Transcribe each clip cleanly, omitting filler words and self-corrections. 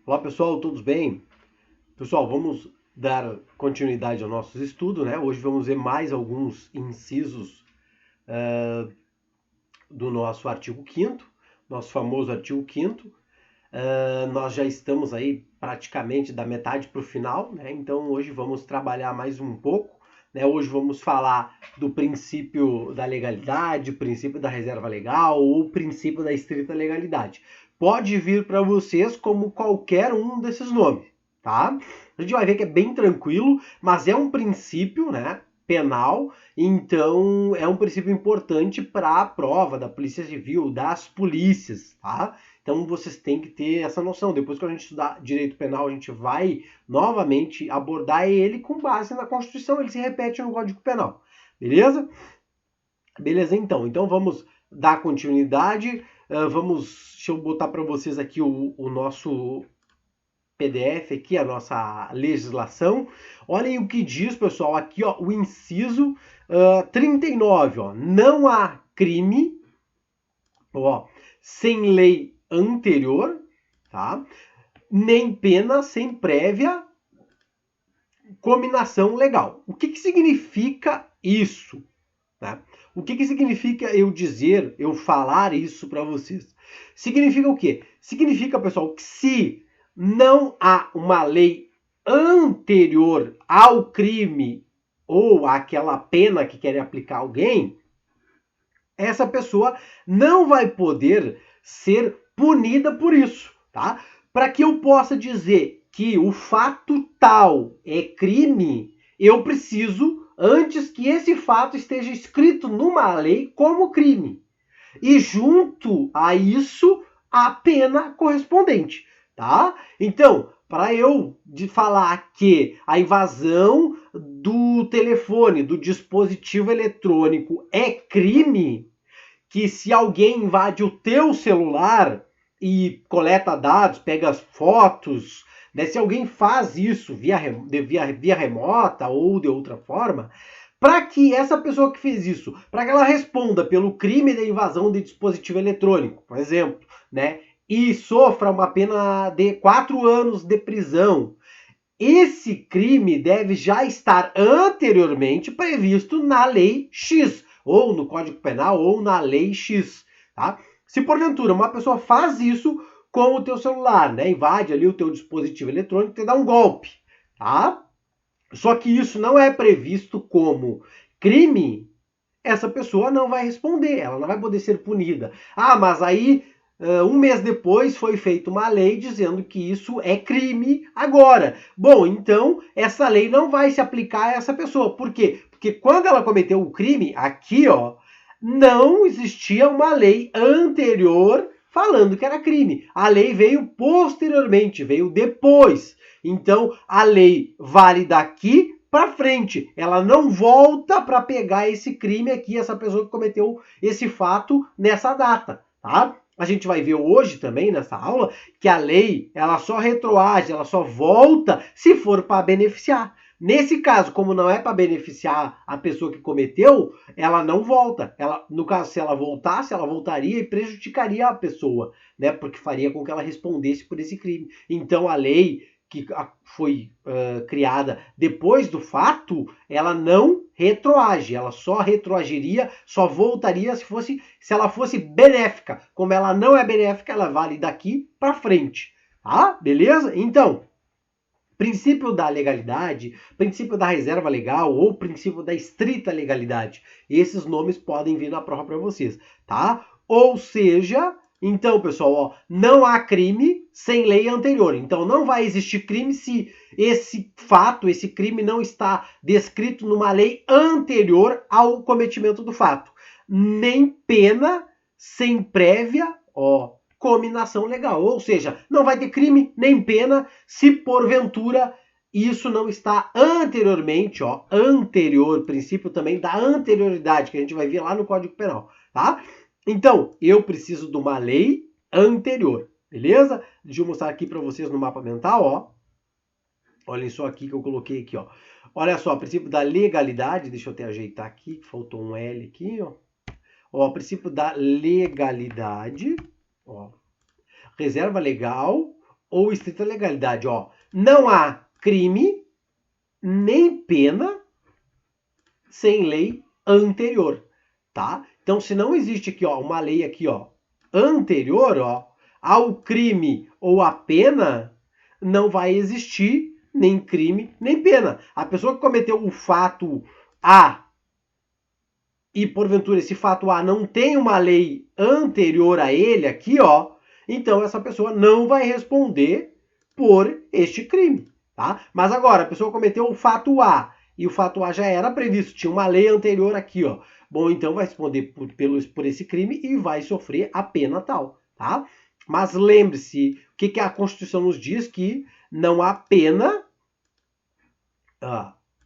Olá pessoal, todos bem? Pessoal, vamos dar continuidade ao nosso estudo, né? Hoje vamos ver mais alguns incisos do nosso artigo 5º, nosso famoso artigo 5º. Nós já estamos aí praticamente da metade para o final, né? Então hoje vamos trabalhar mais um pouco, né? Hoje vamos falar do princípio da legalidade, princípio da reserva legal ou princípio da estrita legalidade. Pode vir para vocês como qualquer um desses nomes, tá? A gente vai ver que é bem tranquilo, mas é um princípio, né, penal, então é um princípio importante para a prova da Polícia Civil, das polícias, tá? Então vocês têm que ter essa noção. Depois que a gente estudar direito penal, a gente vai novamente abordar ele com base na Constituição, ele se repete no Código Penal. Beleza? Beleza, então. Então vamos dar continuidade. Deixa eu botar para vocês aqui o nosso PDF aqui, a nossa legislação. Olhem o que diz, pessoal, aqui, ó, o inciso 39, ó. Não há crime, ó, sem lei anterior, tá? Nem pena sem prévia cominação legal. O que significa isso? Tá? O que significa eu falar isso para vocês? Significa o quê? Significa, pessoal, que se não há uma lei anterior ao crime ou àquela pena que querem aplicar a alguém, essa pessoa não vai poder ser punida por isso, tá? Para que eu possa dizer que o fato tal é crime, eu preciso, antes que esse fato esteja escrito numa lei como crime. E junto a isso, a pena correspondente, tá? Então, para eu falar que a invasão do telefone, do dispositivo eletrônico é crime, que se alguém invade o teu celular e coleta dados, pega as fotos, né, se alguém faz isso via remota ou de outra forma, para que essa pessoa que fez isso, para que ela responda pelo crime de invasão de dispositivo eletrônico, por exemplo, né, e sofra uma pena de 4 anos de prisão, esse crime deve já estar anteriormente previsto na lei X, ou no Código Penal, ou na lei X, tá? Se porventura uma pessoa faz isso com o teu celular, né, invade ali o teu dispositivo eletrônico e te dá um golpe, tá? Só que isso não é previsto como crime, essa pessoa não vai responder, ela não vai poder ser punida. Ah, mas aí um mês depois foi feita uma lei dizendo que isso é crime agora. Bom, então essa lei não vai se aplicar a essa pessoa. Por quê? Porque quando ela cometeu o crime, aqui, ó, não existia uma lei anterior falando que era crime. A lei veio posteriormente, veio depois. Então a lei vale daqui para frente. Ela não volta para pegar esse crime aqui, essa pessoa que cometeu esse fato nessa data, tá? A gente vai ver hoje também nessa aula que a lei, ela só retroage, ela só volta se for para beneficiar. Nesse caso, como não é para beneficiar a pessoa que cometeu, ela não volta. Ela, no caso, se ela voltasse, ela voltaria e prejudicaria a pessoa, né? Porque faria com que ela respondesse por esse crime. Então a lei que foi criada depois do fato, ela não retroage, ela só retroagiria, só voltaria se ela fosse benéfica. Como ela não é benéfica, ela vale daqui para frente, tá? Beleza? Então, princípio da legalidade, princípio da reserva legal ou princípio da estrita legalidade. Esses nomes podem vir na prova para vocês, tá? Ou seja, então, pessoal, ó, não há crime sem lei anterior. Então, não vai existir crime se esse fato, esse crime não está descrito numa lei anterior ao cometimento do fato. Nem pena sem prévia, ó, cominação legal. Ou seja, não vai ter crime nem pena se porventura isso não está anteriormente, ó, anterior, princípio também da anterioridade, que a gente vai ver lá no Código Penal, tá? Então, eu preciso de uma lei anterior, beleza? Deixa eu mostrar aqui para vocês no mapa mental, ó. Olhem só aqui que eu coloquei aqui, ó. Olha só, princípio da legalidade, deixa eu até ajeitar aqui, faltou um L aqui, ó. Ó, princípio da legalidade, ó. Reserva legal ou estrita legalidade, ó. Não há crime nem pena sem lei anterior, tá? Então, se não existe aqui, ó, uma lei aqui, ó, anterior, ó, ao crime ou à pena, não vai existir nem crime nem pena. A pessoa que cometeu o fato A e porventura esse fato A não tem uma lei anterior a ele aqui, ó, então essa pessoa não vai responder por este crime, tá? Mas agora, a pessoa cometeu o fato A e o fato A já era previsto, tinha uma lei anterior aqui, ó. Bom, então vai responder por esse crime e vai sofrer a pena tal, tá? Mas lembre-se, o que a Constituição nos diz? Que não há pena,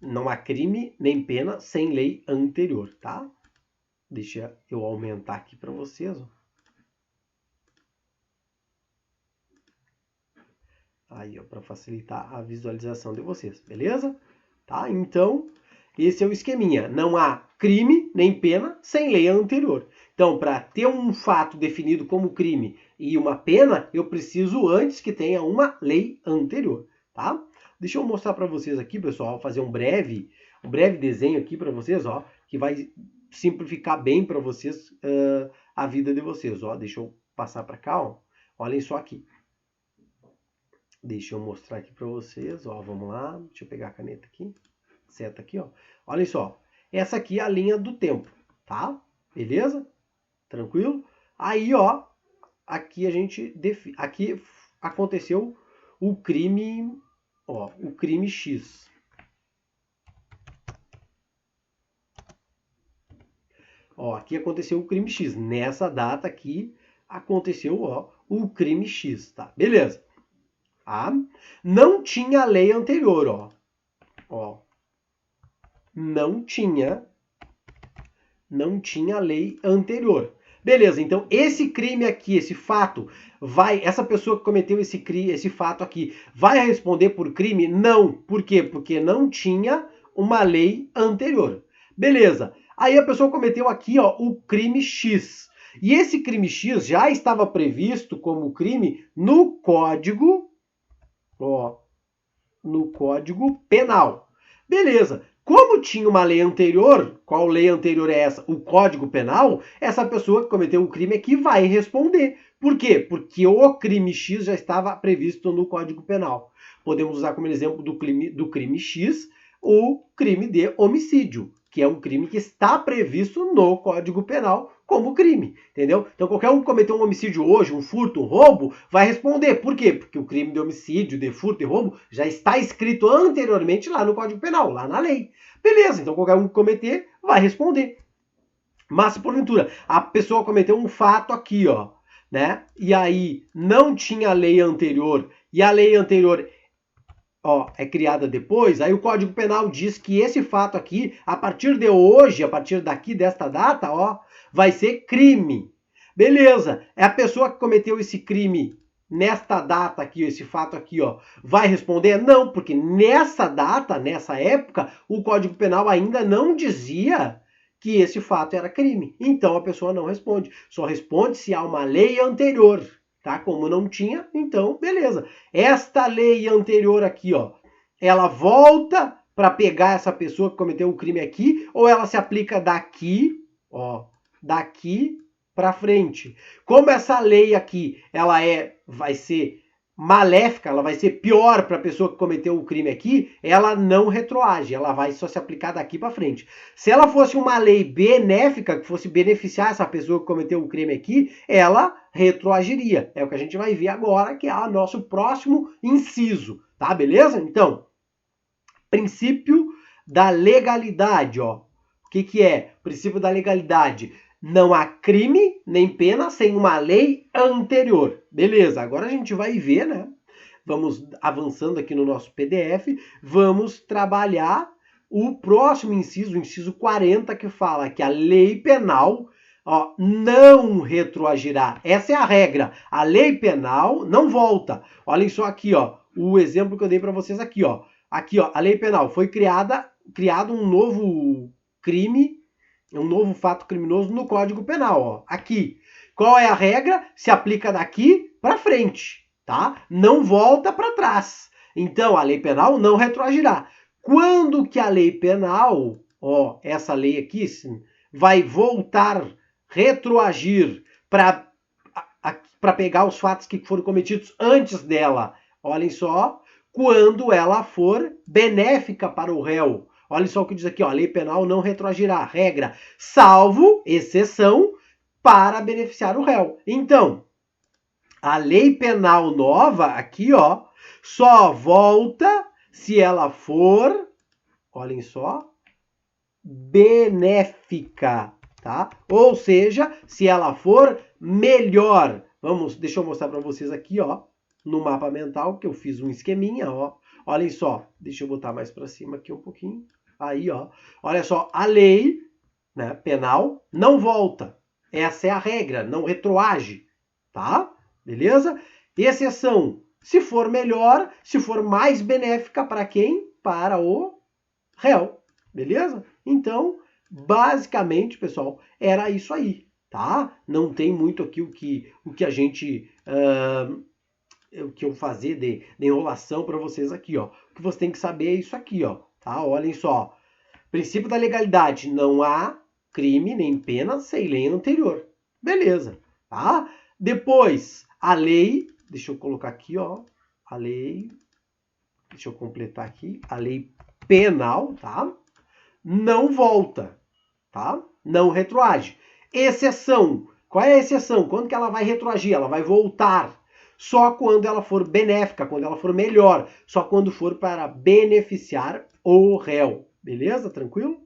não há crime nem pena sem lei anterior, tá? Deixa eu aumentar aqui para vocês. Ó. Aí, ó, para facilitar a visualização de vocês, beleza? Tá? Então, esse é o esqueminha. Não há crime nem pena sem lei anterior. Então, para ter um fato definido como crime e uma pena, eu preciso antes que tenha uma lei anterior, tá? Deixa eu mostrar para vocês aqui, pessoal, fazer um breve desenho aqui para vocês, ó, que vai simplificar bem para vocês a vida de vocês, ó. Deixa eu passar para cá, ó. Olhem só aqui. Deixa eu mostrar aqui para vocês, ó, vamos lá, deixa eu pegar a caneta aqui, seta aqui, ó. Olhem só, essa aqui é a linha do tempo, tá? Beleza? Tranquilo? Aí, ó, aqui a gente aqui aconteceu o crime, ó, o crime X. Ó, aqui aconteceu o crime X. Nessa data aqui aconteceu, ó, o crime X, tá? Beleza. Tá? Não tinha lei anterior, ó. Ó. Não tinha lei anterior. Beleza, então esse crime aqui, esse fato, essa pessoa que cometeu esse fato aqui, vai responder por crime? Não. Por quê? Porque não tinha uma lei anterior. Beleza. Aí a pessoa cometeu aqui, ó, o crime X. E esse crime X já estava previsto como crime no Código, ó, no Código Penal. Beleza. Como tinha uma lei anterior, qual lei anterior é essa? O Código Penal, essa pessoa que cometeu o crime aqui vai responder. Por quê? Porque o crime X já estava previsto no Código Penal. Podemos usar como exemplo do crime X o crime de homicídio, que é um crime que está previsto no Código Penal como crime, entendeu? Então qualquer um que cometeu um homicídio hoje, um furto, um roubo, vai responder. Por quê? Porque o crime de homicídio, de furto e roubo já está escrito anteriormente lá no Código Penal, lá na lei. Beleza, então qualquer um que cometer vai responder. Mas se porventura a pessoa cometeu um fato aqui, ó, né? E aí não tinha lei anterior, e a lei anterior, ó, é criada depois, aí o Código Penal diz que esse fato aqui, a partir de hoje, a partir daqui desta data, ó, vai ser crime. Beleza, é a pessoa que cometeu esse crime nesta data aqui, esse fato aqui, ó, vai responder? Não, porque nessa data, nessa época, o Código Penal ainda não dizia que esse fato era crime. Então a pessoa não responde. Só responde se há uma lei anterior. Tá? Como não tinha, então beleza. Esta lei anterior aqui, ó, ela volta para pegar essa pessoa que cometeu o crime aqui, ou ela se aplica daqui, ó, daqui para frente. Como essa lei aqui, ela vai ser maléfica, ela vai ser pior para a pessoa que cometeu o crime aqui, ela não retroage, ela vai só se aplicar daqui para frente. Se ela fosse uma lei benéfica, que fosse beneficiar essa pessoa que cometeu o crime aqui, ela retroagiria. É o que a gente vai ver agora, que é o nosso próximo inciso, tá? Beleza? Então, princípio da legalidade, ó. O que é? Princípio da legalidade. Não há crime nem pena sem uma lei anterior. Beleza, agora a gente vai ver, né? Vamos avançando aqui no nosso PDF, vamos trabalhar o próximo inciso, o inciso 40, que fala que a lei penal, ó, não retroagirá. Essa é a regra. A lei penal não volta. Olhem só aqui, ó, o exemplo que eu dei para vocês aqui, ó. Aqui, ó, a lei penal foi criado um novo crime, um novo fato criminoso no Código Penal, ó. Aqui. Qual é a regra? Se aplica daqui para frente. tá? Não volta para trás. Então, a lei penal não retroagirá. Quando que a lei penal, ó, essa lei aqui, vai voltar, retroagir para pegar os fatos que foram cometidos antes dela? Olhem só, quando ela for benéfica para o réu. Olha só o que diz aqui, ó, a lei penal não retroagirá. Regra, salvo exceção, para beneficiar o réu. Então, a lei penal nova aqui, ó, só volta se ela for, olhem só, benéfica, tá? Ou seja, se ela for melhor. Deixa eu mostrar para vocês aqui, ó, no mapa mental, que eu fiz um esqueminha, ó. Olhem só, deixa eu botar mais para cima aqui um pouquinho. Aí, ó. Olha só, a lei, né, penal não volta. Essa é a regra, não retroage, tá? Beleza? Exceção, se for melhor, se for mais benéfica para quem? Para o réu. Beleza? Então, basicamente, pessoal, era isso aí, tá? Não tem muito aqui o que a gente... o que eu fazer de enrolação para vocês aqui, ó. O que você tem que saber é isso aqui, ó. Tá? Olhem só. Princípio da legalidade. Não há crime nem pena sem lei anterior. Beleza, tá? Depois, a lei... Deixa eu colocar aqui, ó. A lei... Deixa eu completar aqui. A lei penal, tá? Não volta, tá? Não retroage. Exceção. Qual é a exceção? Quando que ela vai retroagir? Ela vai voltar. Só quando ela for benéfica, quando ela for melhor. Só quando for para beneficiar o réu. Beleza? Tranquilo?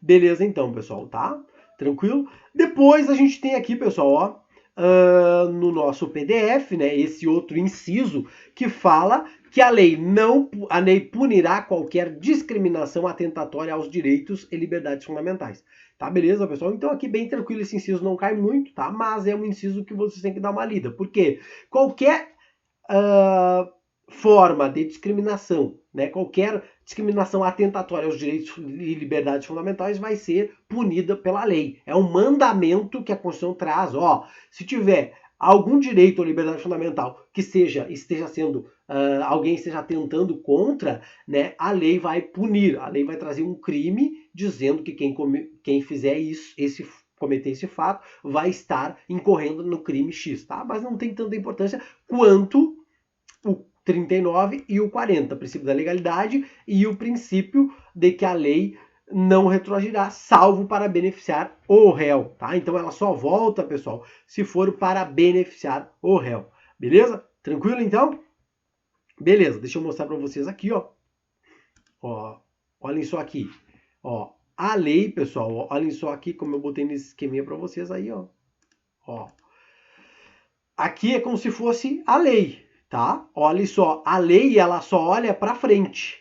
Beleza então, pessoal, tá? Tranquilo? Depois a gente tem aqui, pessoal, ó, no nosso PDF, né, esse outro inciso que fala que a lei punirá qualquer discriminação atentatória aos direitos e liberdades fundamentais. Tá, beleza, pessoal? Então aqui bem tranquilo, esse inciso não cai muito, tá? Mas é um inciso que vocês têm que dar uma lida. Porque qualquer forma de discriminação, né, qualquer discriminação atentatória aos direitos e liberdades fundamentais vai ser punida pela lei. É um mandamento que a Constituição traz. Ó, se tiver algum direito ou liberdade fundamental que esteja sendo, alguém esteja atentando contra, né, a lei vai punir, a lei vai trazer um crime dizendo que quem fizer isso, cometer esse fato, vai estar incorrendo no crime X, tá? Mas não tem tanta importância quanto o 39 e o 40, princípio da legalidade e o princípio de que a lei não retroagirá, salvo para beneficiar o réu, tá? Então ela só volta, pessoal, se for para beneficiar o réu. Beleza? Tranquilo, então? Beleza, deixa eu mostrar para vocês aqui, ó. Ó, olhem só aqui. Ó, a lei, pessoal, ó, olhem só aqui como eu botei nesse esqueminha para vocês aí, ó. Ó. Aqui é como se fosse a lei, tá? Olha só, a lei ela só olha para frente,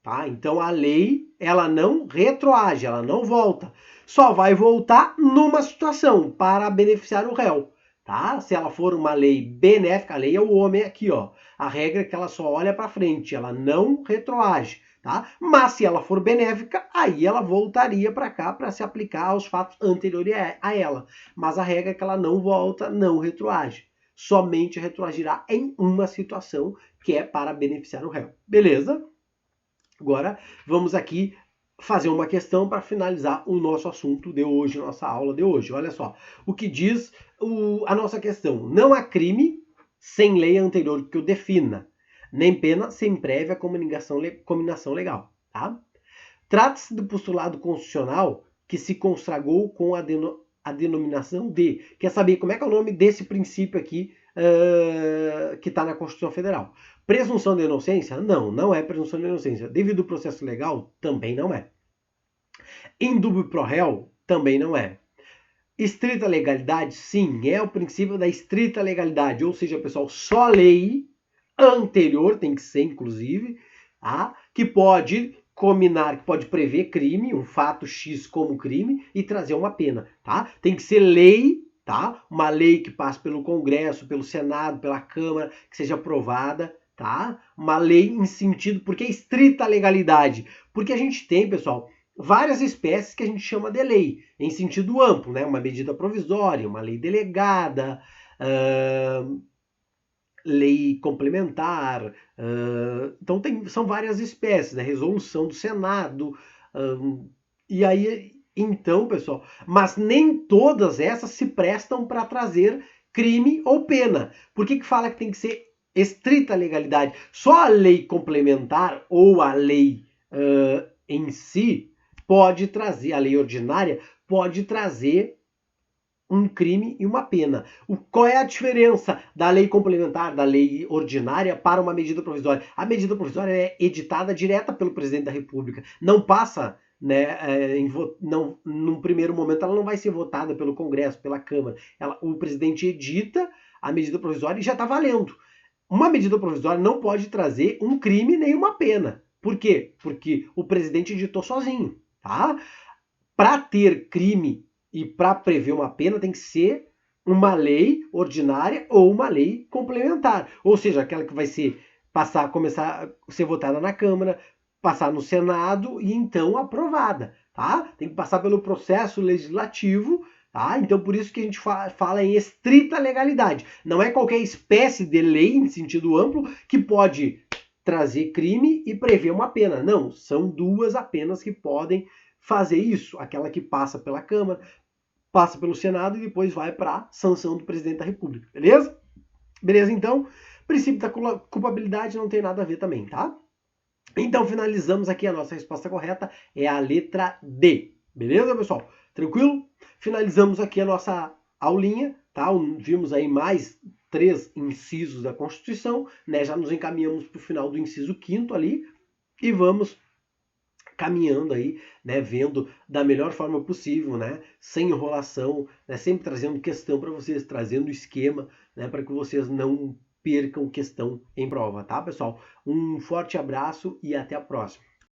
tá? Então a lei ela não retroage, ela não volta, só vai voltar numa situação para beneficiar o réu, tá? Se ela for uma lei benéfica, a lei é o homem aqui, ó. A regra é que ela só olha para frente, ela não retroage, tá? Mas se ela for benéfica, aí ela voltaria para cá para se aplicar aos fatos anteriores a ela. Mas a regra é que ela não volta, não retroage. Somente retroagirá em uma situação que é para beneficiar o réu. Beleza? Agora vamos aqui fazer uma questão para finalizar o nosso assunto de hoje, nossa aula de hoje. Olha só, o que diz a nossa questão. Não há crime sem lei anterior que o defina, nem pena sem prévia combinação legal. Tá? Trata-se do postulado constitucional que se consagrou com a denominação de... Quer saber como é que é o nome desse princípio aqui que está na Constituição Federal? Presunção de inocência? Não, não é presunção de inocência. Devido processo legal? Também não é. Indúbio pro réu? Também não é. Estrita legalidade? Sim, é o princípio da estrita legalidade. Ou seja, pessoal, só lei anterior, tem que ser inclusive, tá? Que pode combinar, que pode prever crime, um fato X como crime e trazer uma pena, tá? Tem que ser lei, tá? Uma lei que passe pelo Congresso, pelo Senado, pela Câmara, que seja aprovada, tá? Uma lei em sentido, porque é estrita legalidade? Porque a gente tem, pessoal, várias espécies que a gente chama de lei, em sentido amplo, né? Uma medida provisória, uma lei delegada, lei complementar, então são várias espécies, né? Resolução do Senado, e aí, então, pessoal, mas nem todas essas se prestam para trazer crime ou pena. Por que fala que tem que ser estrita legalidade? Só a lei complementar ou a lei em si pode trazer, a lei ordinária pode trazer um crime e uma pena. Qual é a diferença da lei complementar, da lei ordinária para uma medida provisória? A medida provisória é editada direta pelo presidente da República. Não passa, né, num primeiro momento, ela não vai ser votada pelo Congresso, pela Câmara. O presidente edita a medida provisória e já está valendo. Uma medida provisória não pode trazer um crime nem uma pena. Por quê? Porque o presidente editou sozinho, tá? Para ter crime e para prever uma pena tem que ser uma lei ordinária ou uma lei complementar. Ou seja, aquela que vai começar a ser votada na Câmara, passar no Senado e então aprovada, tá? Tem que passar pelo processo legislativo, tá? Então por isso que a gente fala em estrita legalidade. Não é qualquer espécie de lei em sentido amplo que pode trazer crime e prever uma pena. Não, são duas apenas que podem fazer isso, aquela que passa pela Câmara, passa pelo Senado e depois vai para a sanção do presidente da República, beleza? Beleza, então, princípio da culpabilidade não tem nada a ver também, tá? Então, finalizamos aqui a nossa resposta correta, é a letra D, beleza, pessoal? Tranquilo? Finalizamos aqui a nossa aulinha, tá? Vimos aí mais 3 incisos da Constituição, né? Já nos encaminhamos para o final do inciso 5º ali e vamos caminhando aí, né, vendo da melhor forma possível, né, sem enrolação, né, sempre trazendo questão para vocês, trazendo esquema, né, para que vocês não percam questão em prova, tá, pessoal? Um forte abraço e até a próxima.